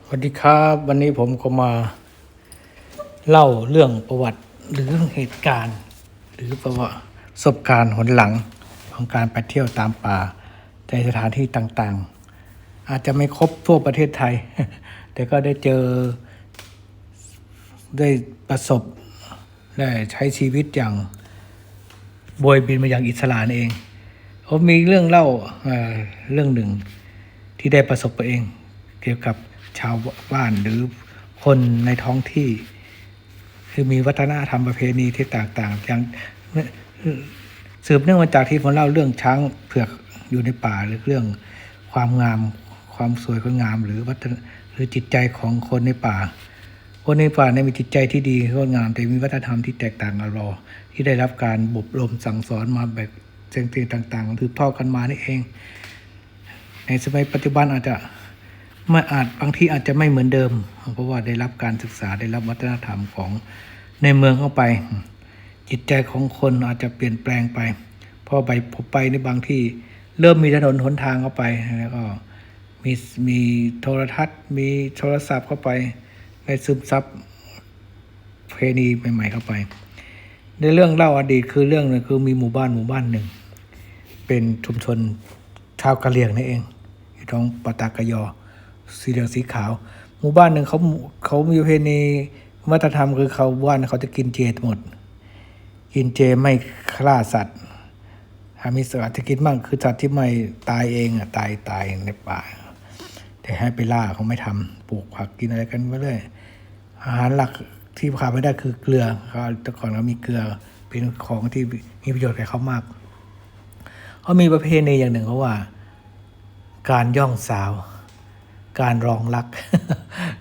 สวัสดีครับวันนี้ผมก็มาเล่าเรื่องประวัติหรือเหตุการณ์ หรือประสบการณ์หนหลังของการไปเที่ยวตามป่าในสถานที่ต่างๆอาจจะไม่ครบทั่วประเทศไทย แต่ก็ได้เจอได้ประสบได้ใช้ชีวิตอย่างโบยบินมาอย่างอิสระนั่นเองผมมีเรื่องเล่าเรื่องหนึ่งที่ได้ประสบตัวเองเกี่ยวกับชาวบ้านหรือคนในท้องที่คือมีวัฒนธรรมประเพณีที่แตกต่างอย่างสืบเนื่องมาจากที่ผมเล่าเรื่องช้างเผือกอยู่ในป่าหรือเรื่องความงามความสวยงามหรือหรือจิตใจของคนในป่าคนในป่าเนี่ยมีจิตใจที่ดีงดงามแต่มีวัฒนธรรมที่แตกต่างกันเราที่ได้รับการอบรมสั่งสอนมาแบบเสิ่งต่างๆสืบทอดกันมานี่เองในสมัยปัจจุบันอาจจะบางทีอาจจะไม่เหมือนเดิมเพราะว่าได้รับการศึกษาได้รับวัฒนธรรมของในเมืองเข้าไปจิตใจของคนอาจจะเปลี่ยนแปลงไปพอผมไปในบางที่เริ่มมีถนนหนทางเข้าไปแล้วก็มีโทรทัศน์มีโทรศัพท์เข้าไปได้ซึมซับประเพณีใหม่ๆเข้าไปในเรื่องเล่าอดีตคือเรื่องนึงคือมีหมู่บ้านหนึ่งเป็นชุมชนชาวกะเหรี่ยงนี่เองอยู่ตรงปตากยอสีเหลืองสีขาวหมู่บ้านหนึ่งเขามีประเพณีวัฒนธรรมคือเขาบ้านเขาจะกินเจหมดกินเจไม่ฆ่าสัตว์มีสัตว์จะกินบ้างคือสัตว์ที่ไม่ตายเองตายในป่าแต่ให้ไปล่าเขาไม่ทำปลูกผักกินอะไรกันไปเรื่อยอาหารหลักที่ขาดไม่ได้คือเกลือเขาแต่ก่อนเขามีเกลือเป็นของที่มีประโยชน์แก่เขามากเขามีประเพณีอย่างหนึ่งเขาว่าการย่องสาวการรองรัก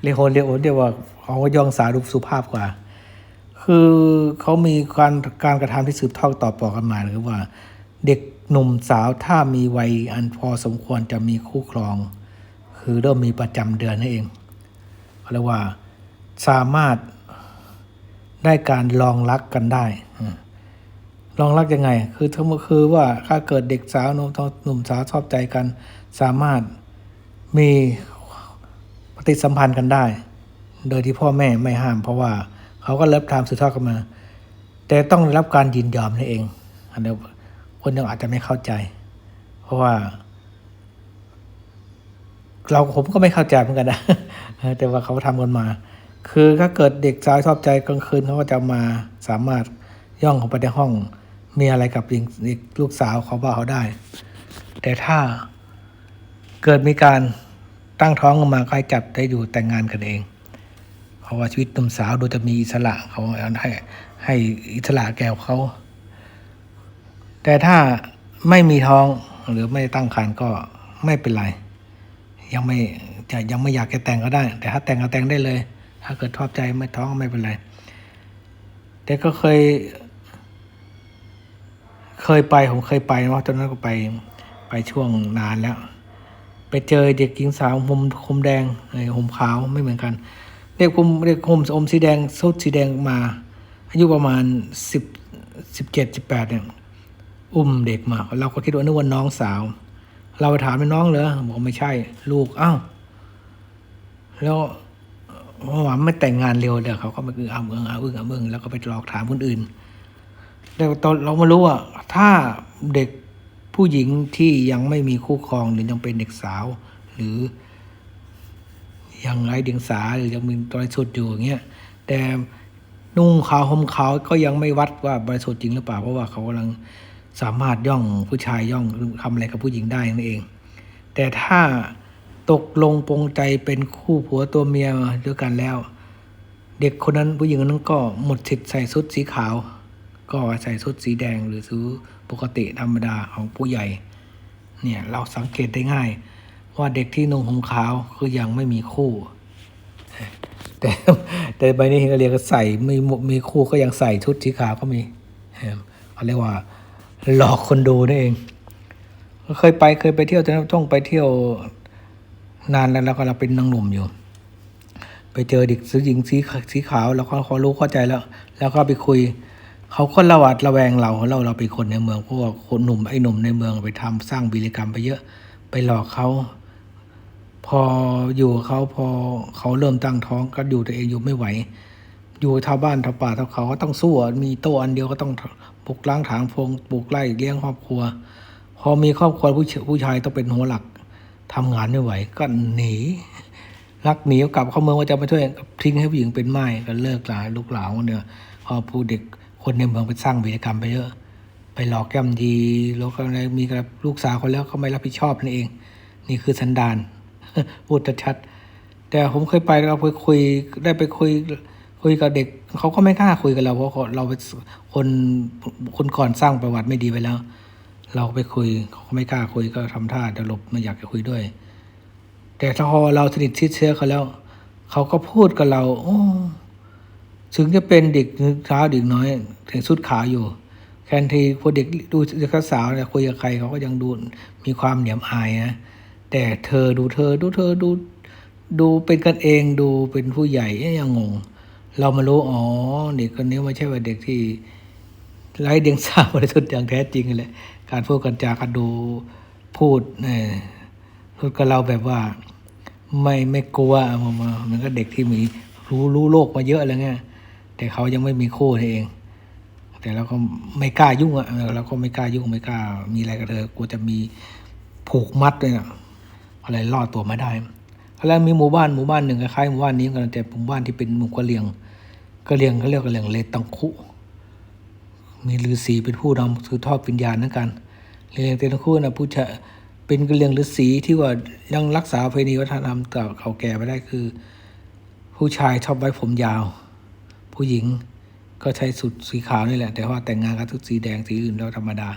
เรียกว่าเขาย่องสาวดูสุภาพกว่าคือเขามีการกระทำที่สืบทอดต่อกันมาคือว่าเด็กหนุ่มสาวถ้ามีวัยอันพอสมควรจะมีคู่ครองคือเริ่มมีประจำเดือนนั่นเองเขาเรียกว่าสามารถได้การลองรักกันได้ลองรักยังไงคือว่าถ้าเกิดเด็กสาวหนุ่มสาวชอบใจกันสามารถมีปฏิสัมพันธ์กันได้โดยที่พ่อแม่ไม่ห้ามเพราะว่าเขาก็รับทำสืบทอดกันมาแต่ต้องได้รับการยินยอมนั่นเองอันนี้คนยังอาจจะไม่เข้าใจเพราะว่าผมก็ไม่เข้าใจเหมือนกันนะ แต่ว่าเขาทำกันมาคือถ้าเกิดเด็กสาวชอบใจกลางคืนเขาก็จะมาสามารถย่องเข้าไปในห้องมีอะไรกับลูกสาวเขาได้ แต่ถ้าเกิดมีการตั้งท้องออกมาก็ให้จับได้อยู่แต่งงานกันเองเพราะว่าชีวิตหนุ่มสาวดูจะมีอิสระเขาให้อิสระแก่เขาแต่ถ้าไม่มีท้องหรือไม่ตั้งครรภ์ก็ไม่เป็นไรยังไม่อยากจะแต่งก็ได้แต่ถ้าแต่งก็แต่งได้เลยถ้าเกิดชอบใจไม่ท้องก็ไม่เป็นไรแต่ก็เคยไปผมเคยไปเนาะตอนนั้นก็ไปช่วงนานแล้วไปเจอเด็กหญิงสาวผมแดงผมขาวไม่เหมือนกันเด็กผมอมสีแดงสุดสีแดงมาอายุประมาณ17 18เนี่ยอุ้มเด็กมาเราก็คิดว่านึกว่าน้องสาวเราไปถามเป็นน้องเหรอบอกไม่ใช่ลูกอ้าวแล้วหวังไม่แต่งงานเร็วเดี๋ยวเขาก็มาอ้ำแล้วก็ไปหลอกถามคนอื่นแต่ตอนเรามารู้ว่าถ้าเด็กผู้หญิงที่ยังไม่มีคู่ครองหรือยังเป็นเด็กสาวหรือยังไร้เดียงสาหรือยังมีบริสุทธิ์อยู่อย่างเงี้ยแต่นุ่งขาวห่มขาวก็ยังไม่วัดว่าบริสุทธิ์จริงหรือเปล่าเพราะว่าเขากำลังสามารถย่องผู้ชายย่องทำอะไรกับผู้หญิงได้นั่นเองแต่ถ้าตกลงปรงใจเป็นคู่ผัวตัวเมียด้วยกันแล้วเด็กคนนั้นผู้หญิงคนนั้นก็หมดสิทธิ์ใส่ชุดสีขาวก็ใส่ชุดสีแดงหรือชุดปกติธรรมดาของผู้ใหญ่เนี่ยเราสังเกตได้ง่ายว่าเด็กที่นุ่งห่มขาวคือยังไม่มีคู่แต่ใบนี้เขาเรียกว่าใส่มีคู่ก็ยังใส่ชุดสีขาวก็มีเขาเรียกว่าหลอกคนดูนั่นเองเคยไปเที่ยวแต่ต้องไปเที่ยวนานแล้วก็เราเป็นนางหนุ่มอยู่ไปเจอเด็กหญิงสีขาวแล้วเขารู้เข้าใจแล้วก็ไปคุยเขาก็ระแวงเราเป็นคนในเมืองเพราะว่าคนหนุ่มในเมืองไปทำสร้างวีรกรรมไปเยอะไปหลอกเขา พออยู่กับเขาพอเขาเริ่มตั้งท้องก็อยู่ตัวเองอยู่ไม่ไหว อยู่ชาวบ้านชาวป่าชาวเขาก็ต้องสู้มีโต๊ะอันเดียวก็ต้องปลูกล้างถางพงปลูกไร่เลี้ยงครอบครัว พอมีครอบครัวผู้ชายต้องเป็นหัวหลักทำงานไม่ไหวก็หนีรักหนีกลับเข้าเมืองว่าจะมาช่วยทิ้งให้ผู้หญิงเป็นไม้ก็เลิกหลานลูกหลานเนี่ยพอผู้เด็กคนในเมืองไปสร้างวีรกรรมไปเยอะไปหลอกแก้มดีแล้วก็มีกับลูกสาวคนแล้วเขาไม่รับผิดชอบนั่นเองนี่คือสันดาน พูดชัดแต่ผมเคยไปเราไปคุยได้ไปคุยกับเด็กเขาก็ไม่กล้าคุยกับเราเพราะเราเป็นคนก่อนสร้างประวัติไม่ดีไปแล้ว เราไปคุยเขาก็ไม่กล้าคุยก็ทำท่าจะหลบไม่อยากจะคุยด้วย แต่ถ้าพอเราสนิทชิดเชื้อเขาแล้วเขาก็พูดกับเราโอ้ถึงจะเป็นเด็กเท้าเด็กน้อยถึงสุดขาอยู่แทนที่พอเด็กดูเด็กสาวเนี่ยคุยกับใครเขาก็ยังดูมีความเหนียมอายนะแต่เธอดูเป็นกันเองดูเป็นผู้ใหญ่ยังงงเรามารู้อ๋อเด็กคนนี้ไม่ใช่ว่าเด็กที่ไร้เดียงสาบริสุทธิ์อย่างแท้จริงเลยการพูดกันจาการดูพูดพูดกับเราแบบว่าไม่กลัวมันก็เด็กที่มีรู้โลกมาเยอะอะไรเงี้ยแต่เขายังไม่มีคู่เองแต่เราก็ไม่กล้ายุ่งเราก็ไม่กล้ายุ่งไม่กล้ามีอะไรกับเธอกลัวจะมีผูกมัดเลยนะอะไรรอดตัวไม่ได้แล้วมีหมู่บ้านหนึ่งคล้ายๆหมู่บ้านนี้กันแต่หมู่บ้านที่เป็นหมู่กะเหรี่ยงเขาเรียกกะเหรี่ยงเลตังคุมีฤาษีเป็นผู้นำสืบทอดวิญญาณนั่นกันเรียงเลตังคุนะผู้ชะเป็นกะเหรี่ยงฤาษีที่ว่ายังรักษาประเพณีวัฒนธรรมเก่าแก่ไว้ได้คือผู้ชายชอบไว้ผมยาวผู้หญิงก็ใช้สุดสีขาวนี่แหละแต่ว่าแต่งงานกับชุดสีแดงสีอื่นแล้วธรรมดา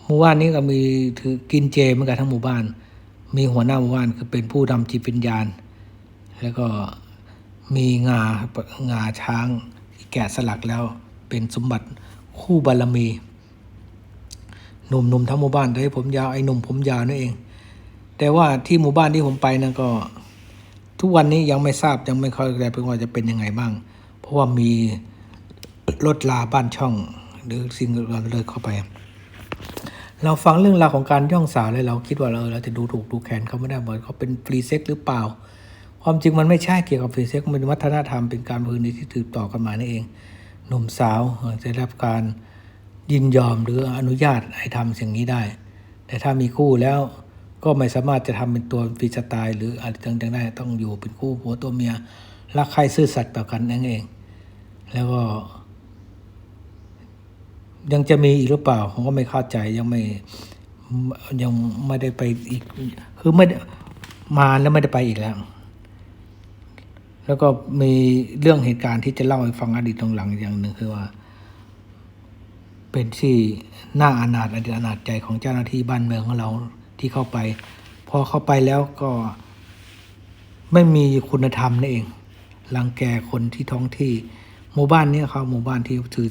หมู่บ้านนี้ก็มีถือกินเจเหมือนกันทั้งหมู่บ้านมีหัวหน้าหมู่บ้านคือเป็นผู้นำจิตวิญญาณแล้วก็มีงาช้างที่แกะสลักแล้วเป็นสมบัติคู่บารมีหนุ่มทั้งหมู่บ้านได้ผมยาวไอ้หนุ่มผมยาวนั่นเองแต่ว่าที่หมู่บ้านที่ผมไปนั่นก็ทุกวันนี้ยังไม่ทราบยังไม่ค่อยแน่ใจว่าจะเป็นยังไงบ้างเพราะว่ามีรถลาบ้านช่องหรือสิ่งเราเลยเข้าไปเราฟังเรื่องราวของการย่องสาวเลยเราคิดว่าเราจะดูถูกดูแคลนเขาไม่ได้เหมือนเขาเป็นฟรีเซ็กหรือเปล่าความจริงมันไม่ใช่เกี่ยวกับฟรีเซ็กมันเป็นวัฒนธรรมเป็นการประเพณีที่สืบต่อกันมานั่นเองหนุ่มสาวจะได้รับการยินยอมหรืออนุญาตให้ทำสิ่งนี้ได้แต่ถ้ามีคู่แล้วก็ไม่สามารถจะทำเป็นตัวฟรีสไตล์หรืออะไรต่างๆได้ต้องอยู่เป็นคู่ผัวตัวเมียรักใครซื่อสัตย์ต่อกันนั่นเองแล้วก็ยังจะมีอีกหรือเปล่าผมก็ไม่เข้าใจยังไม่ได้ไปอีกคือไม่มาแล้วไม่ได้ไปอีกแล้วก็มีเรื่องเหตุการณ์ที่จะเล่าให้ฟังอดีตตรงหลังอย่างหนึ่งคือว่าเป็นที่น่าอนาถใจของเจ้าหน้าที่บ้านเมืองของเราที่เข้าไปพอเข้าไปแล้วก็ไม่มีคุณธรรมนั่นเองรังแกคนที่ท้องที่หมู่บ้านนี้เขาหมู่บ้านที่ถือ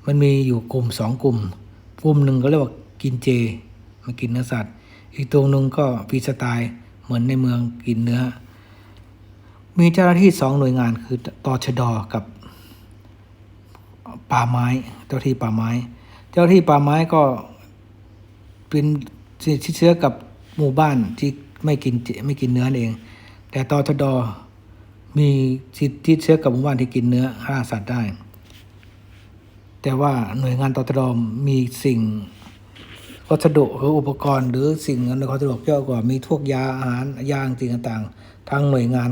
มันมีอยู่กลุ่ม2 กลุ่มหนึ่งก็เรียกว่ากินเจมากินเนื้อสัตว์อีกตัวหนึ่งก็ฟรีสไตล์เหมือนในเมืองกินเนื้อมีเจ้าหน้าที่2 หน่วยงานคือตชด.กับป่าไม้เจ้าที่ป่าไม้ก็เป็นเชื้อกับหมู่บ้านที่ไม่กินเนื้อเองแต่ตชด.มีสิทธิเชื้อกับหมู่บ้านที่กินเนื้อฆ่าสัตว์ได้แต่ว่าหน่วยงานตชด.มีสิ่งวัสดุหรืออุปกรณ์หรือสิ่งอำนวยความสะดวกเยอะกว่ามีพวกยาอาหารยาสิ่งต่างๆทางหน่วยงาน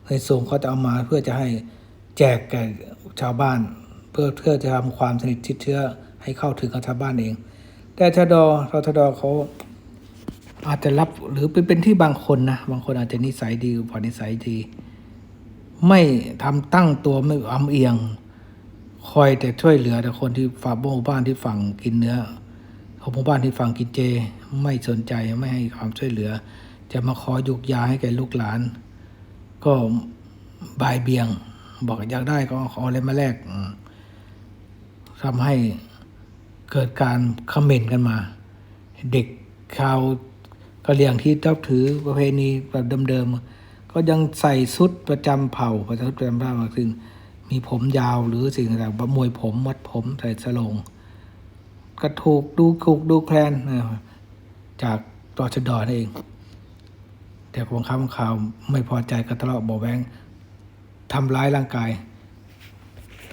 ในส่งเขาจะเอามาเพื่อจะให้แจกแก่ชาวบ้านเพื่อจะทำความสนิทชิดเชื้อให้เข้าถึงกับชาวบ้านเองแต่ตชด.เขาอาจจะรับหรือเป็นที่บางคนนะบางคนอาจจะนิสัยดีพอนิสัยดีไม่ทำตั้งตัวไม่อำเอียงคอยแต่ช่วยเหลือแต่คนที่ฝั่งหมู่บ้านที่ฝั่งกินเนื้อของหมู่บ้านที่ฝั่งกินเจไม่สนใจไม่ให้ความช่วยเหลือจะมาขอยุกยาให้แก่ลูกหลานก็บ่ายเบี่ยงบอกอยากได้ก็ขออะไรมาแลกทำให้เกิดการคอมเมนต์กันมาเด็กชาวกะเหรี่ยงที่นับถือประเพณีแบบเดิมๆก็ยังใส่ชุดประจำเผ่าประจำบ้านซึ่งมีผมยาวหรือสิ่งต่างๆมวยผมมัดผมใส่สโลงก็ถูกดูแคลนจากตชด.เอง แต่บางครั้งบางคราวไม่พอใจก็ทะเลาะเบาะแว้งทำร้ายร่างกาย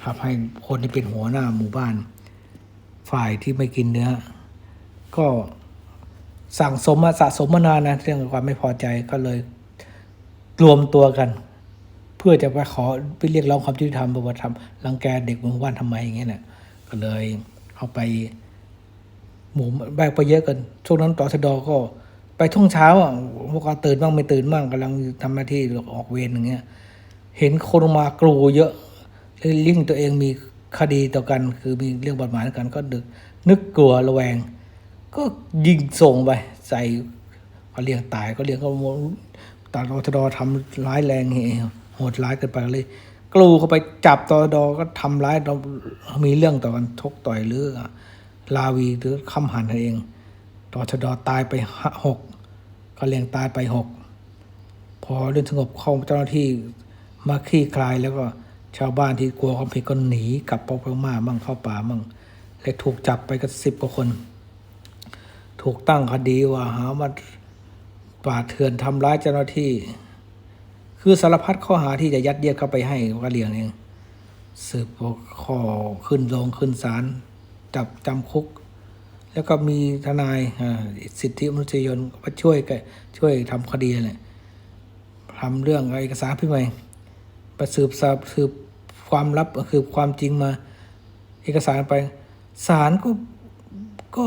ทำให้คนที่เป็นหัวหน้าหมู่บ้าน ฝ่ายที่ไม่กินเนื้อ ก็สะสมมานานนะเรื่องความไม่พอใจก็เลยรวมตัวกัน เพื่อจะไปขอไปเรียกร้องความยุติธรรมว่าทำรังแกเด็กหมู่บ้านทำไมอย่างเงี้ยเนี่ยก็เลยเอาไปหมู่แบกไปเยอะกันช่วงนั้นตชด.ก็ไปช่วงเช้าอ่ะพวกเราตื่นบ้างไม่ตื่นบ้างกำลังทำหน้าที่ออกเวรอย่างเงี้ยเห็นคนมากรูเยอะเลยยิ่งตัวเองมีคดีต่อกันคือมีเรื่องบาดหมางกันก็นึกกลัวระแวง ก็ยิงส่งไปใส่เขาเลี้ยงตายก็เลี้ยงก็ตชด.ทำร้ายแรงโหดร้ายเกินไปเลยกลูเข้าไปจับตชด.ก็ทำร้ายเรามีเรื่องต่อกันชกต่อยหรือลาวีหรือคำหันเองตชด.ตายไป6ก็เลี้ยงตายไป6พอเรื่องสงบเข้าเจ้าหน้าที่มาคลี่คลายแล้วก็ชาวบ้านที่กลัวความผิดก็หนีกลับไปพม่ามั่งเข้าป่ามั่งเลยถูกจับไปกัน10 กว่าคน ถูกตั้งคดีว่าหามาป่าเถื่อนทำร้ายเจ้าหน้าที่คือสารพัดข้อหาที่จะยัดเยียดเข้าไปให้กะเหรี่ยงเองสืบข้อขึ้นลงขึ้นศาลจับจำคุกแล้วก็มีทนายสิทธิมนุษยชนมาช่วยทำคดีแหละทำเรื่องเอกสารพี่ใหม่ไปสืบความลับคือความจริงมาเอกสารไปศาลก็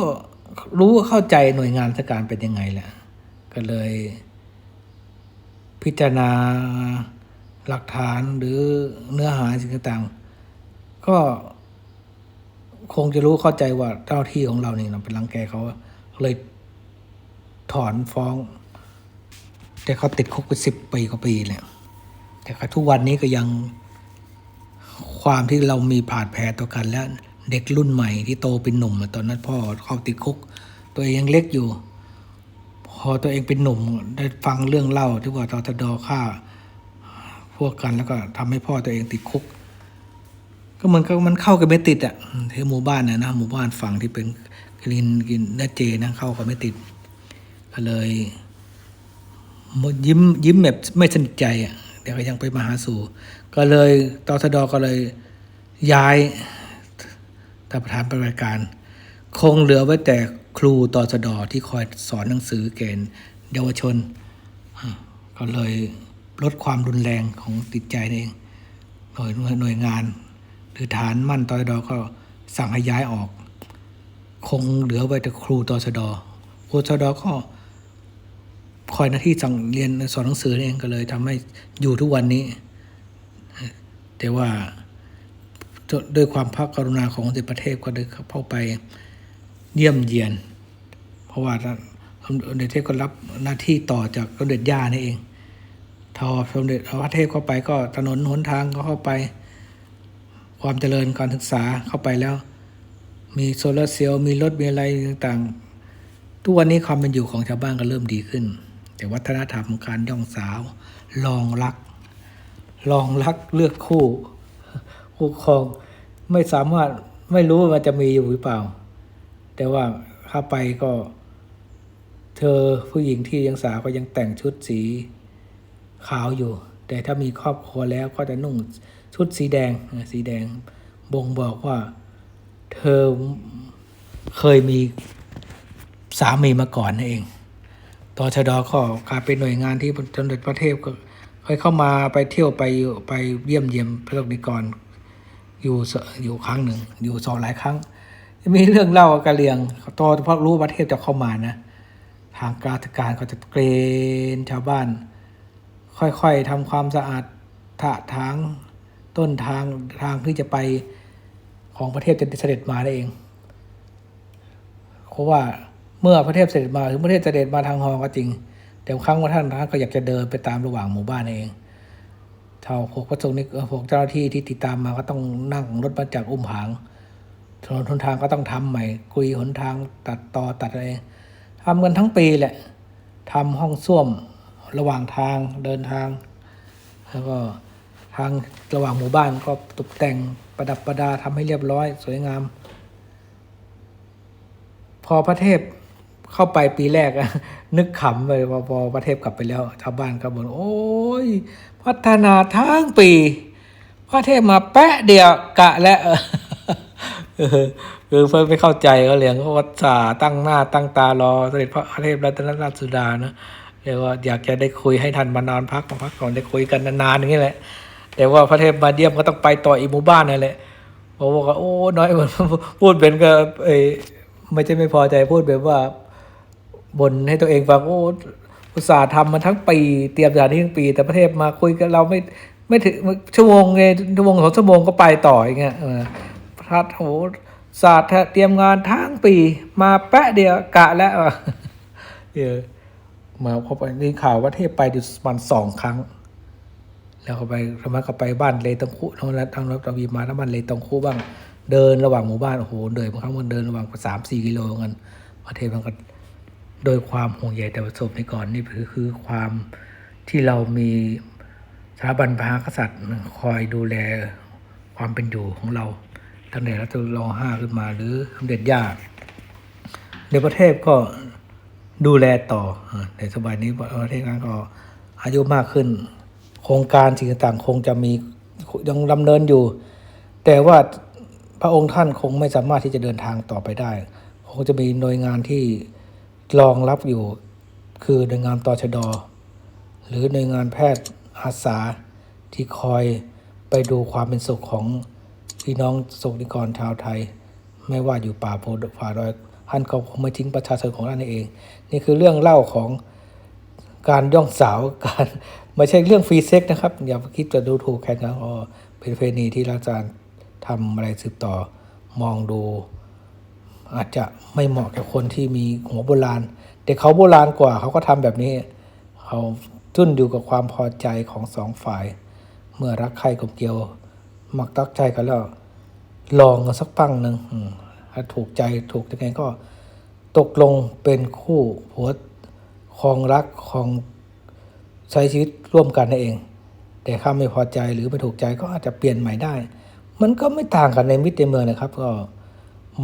รู้เข้าใจหน่วยงานราชการเป็นยังไงแหละก็เลยพิจารณาหลักฐานหรือเนื้อหาสิ่งต่างๆก็คงจะรู้เข้าใจว่าเจ้าหน้าที่ของเรานี่เป็นรังแกเขาเลยถอนฟ้องแต่เขาติดคุกไป10 ปีกว่าปีแล้วแต่ทุกวันนี้ก็ยังความที่เรามีบาดแผลต่อกันแล้วเด็กรุ่นใหม่ที่โตเป็นหนุ่มตอนนั้นพ่อเขาติดคุกตัวเองยังเล็กอยู่พอตัวเองเป็นหนุ่มได้ฟังเรื่องเล่าที่ว่าตชด.ฆ่าพวกกันแล้วก็ทำให้พ่อตัวเองติดคุกก็เหมือนกับมันเข้ากันไม่ติดอ่ะที่หมู่บ้านนะหมู่บ้านฝั่งที่เป็นกินเนื้อเจนะเข้ากันไม่ติดก็เลยยิ้มแบบไม่สนิทใจอ่ะเดี๋ยวก็ยังไปมาหาสู่ก็เลยตชด.ก็เลยย้ายท่านประธานปฏิบัติการคงเหลือไว้แต่ครูตชด.ที่คอยสอนหนังสือแก่เยาวชนก็เลยลดความรุนแรงของจิตใจเองหน่วยงานหรือฐานมั่นตชด.ก็สั่งให้ย้ายออกคงเหลือไว้แต่ครูตชด.ครูตชด.ก็คอยหน้าที่สั่งเรียนสอนหนังสือเองก็เลยทำให้อยู่ทุกวันนี้แต่ว่าด้วยความพระกรุณาของสมเด็จพระเทพก็ได้เข้าไปเยี่ยมเยียนเพราะว่าสมเด็จเทพก็รับหน้าที่ต่อจากสมเด็จย่านี่เองทอสมเด็จพระเทพเข้าไปก็ถนนหนทางก็เข้าไปความเจริญการศึกษาเข้าไปแล้วมีโซลาร์เซลล์มีรถมีอะไรต่างๆทุกวันนี้ความเป็นอยู่ของชาวบ้านก็เริ่มดีขึ้นแต่วัฒนธรรมการย่องสาวลองรักเลือกคู่ครองไม่สามารถไม่รู้ว่าจะมีอยู่หรือเปล่าแต่ว่าเข้าไปก็เธอผู้หญิงที่ยังสาวก็ยังแต่งชุดสีขาวอยู่แต่ถ้ามีครอบครัวแล้วก็จะนุ่งชุดสีแดงบ่งบอกว่าเธอเคยมีสามีมาก่อนนั่นเองตชด.ก็กลายเป็นหน่วยงานที่สมเด็จพระเทพก็เคยเข้ามาไปเที่ยวไปเยี่ยมพระสงฆ์นิกรอยู่ครั้งหนึ่งอยู่2 หลายครั้งมีเรื่องเล่ากะเหรี่ยงตอนเพราะรู้ประเทศจะเข้ามานะทางการก็จะเกณฑ์ชาวบ้านค่อยๆทำความสะอาดทางต้นทางที่จะไปของประเทศจะเสด็จมาได้เองเพราะว่าเมื่อประเทศเสด็จมาถึงประเทศเสด็จมาทางฮอก็จริงแต่ครั้งว่าท่านก็อยากจะเดินไปตามระหว่างหมู่บ้านเองชาวพวกพระสงฆ์นี่พวกเจ้าหน้าที่ที่ติดตามมาก็ต้องนั่งรถมาจากอุ้มผางถนนหนทางก็ต้องทำใหม่กุยหนทางตัดอะไรทำกันทั้งปีแหละทำห้องส้วมระหว่างทางเดินทางแล้วก็ทางระหว่างหมู่บ้านก็ตกแต่งประดับประดาทำให้เรียบร้อยสวยงามพอพระเทพ เข้าไปปีแรกอะ นึกขำเลยพอประเทศกลับไปแล้วชาวบ้านก็บ่นโอ้ยพัฒนาทั้งปีประเทศมาแปะเดียวกะและคือเพื่อนไม่เข้าใจก็เลยเขาก็จ่าตั้งหน้าตั้งตารอเสด็จพระเทพรัตนราชสุดานะเรียกว่าอยากจะได้คุยให้ท่านมานอนพักก่อนได้คุยกันนานๆอย่างนี้แหละแต่ว่าพระเทพมาเยี่ยมก็ต้องไปต่ออีกหมู่บ้านนั่นแหละบอกว่าโอ้น้อยเหมือนพูดเป็นก็ไม่ใช่ไม่พอใจพูดแบบว่าบ่นให้ตัวเองฟังโอ้อุตส่าห์ทำมาทั้งปีเตรียมสถานที่ทั้งปีแต่ประเทศมาคุยกับเราไม่ถึงชั่วโมงไงชั่วโมง2 ชั่วโมงก็ไปต่ออย่างเงี้ยพระโหศาสตร์เตรียมงานทั้งปีมาแปะเดียวกะแล้วมาพอไปนี่ข่าวว่าเทพไปอยู่ประมาณ2 ครั้งแล้วเขาไปสมัยก็ไปบ้านเลตงคุทางรถตะวีมาแล้วบ้านเลตงคุบ้างเดินระหว่างหมู่บ้านโอ้โหเดินบางครั้งมันเดินระหว่าง3-4 กิโลกันประเทศมันก็โดยความห่วงใยแต่ประสบในก่อนนี่คือความที่เรามีสถาบันพระมหากษัตริย์คอยดูแลความเป็นอยู่ของเราตั้งแต่รัชกาลที่ 5ขึ้นมาหรือสมเด็จย่าในประเทศก็ดูแลต่อในสมัยนี้ประเทศก็อายุมากขึ้นโครงการสิ่งต่างๆคงจะมียังดำเนินอยู่แต่ว่าพระองค์ท่านคงไม่สามารถที่จะเดินทางต่อไปได้คงจะมีหน่วยงานที่รองรับอยู่คือหน่วยงานตชด.หรือหน่วยงานแพทย์อาสาที่คอยไปดูความเป็นสุขของพี่น้องประสบนิกรชาวไทยไม่ว่าอยู่ป่าโพธิ์ป่าดอยท่านก็คงไม่ทิ้งประชาชนของท่านเองนี่คือเรื่องเล่าของการย่องสาวการไม่ใช่เรื่องฟรีเซ็กนะครับอย่าคิดจะดูถูกแค่นั้นเป็นประเพณีที่อาจารย์ทำอะไรสืบต่อมองดูอาจจะไม่เหมาะกับคนที่มีหัวโบราณแต่เขาโบราณกว่าเขาก็ทำแบบนี้เขาขึ้นอยู่กับความพอใจของ2 ฝ่ายเมื่อรักใครกลมเกลียวมักตักใจกันแล้วลองกันสักปั้งหนึ่งถ้าถูกใจถูกยังไงก็ตกลงเป็นคู่ผัวครองรักครองใช้ชีวิตร่วมกันนั่นเองแต่ถ้าไม่พอใจหรือไม่ถูกใจก็อาจจะเปลี่ยนใหม่ได้มันก็ไม่ต่างกันในมิตรในเมืองนะครับก็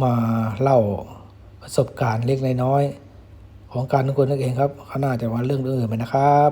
มาเล่าประสบการณ์เล็กน้อยของการทุกคนนั่นเองครับเขาน่าจะมาเรื่องอื่นไปนะครับ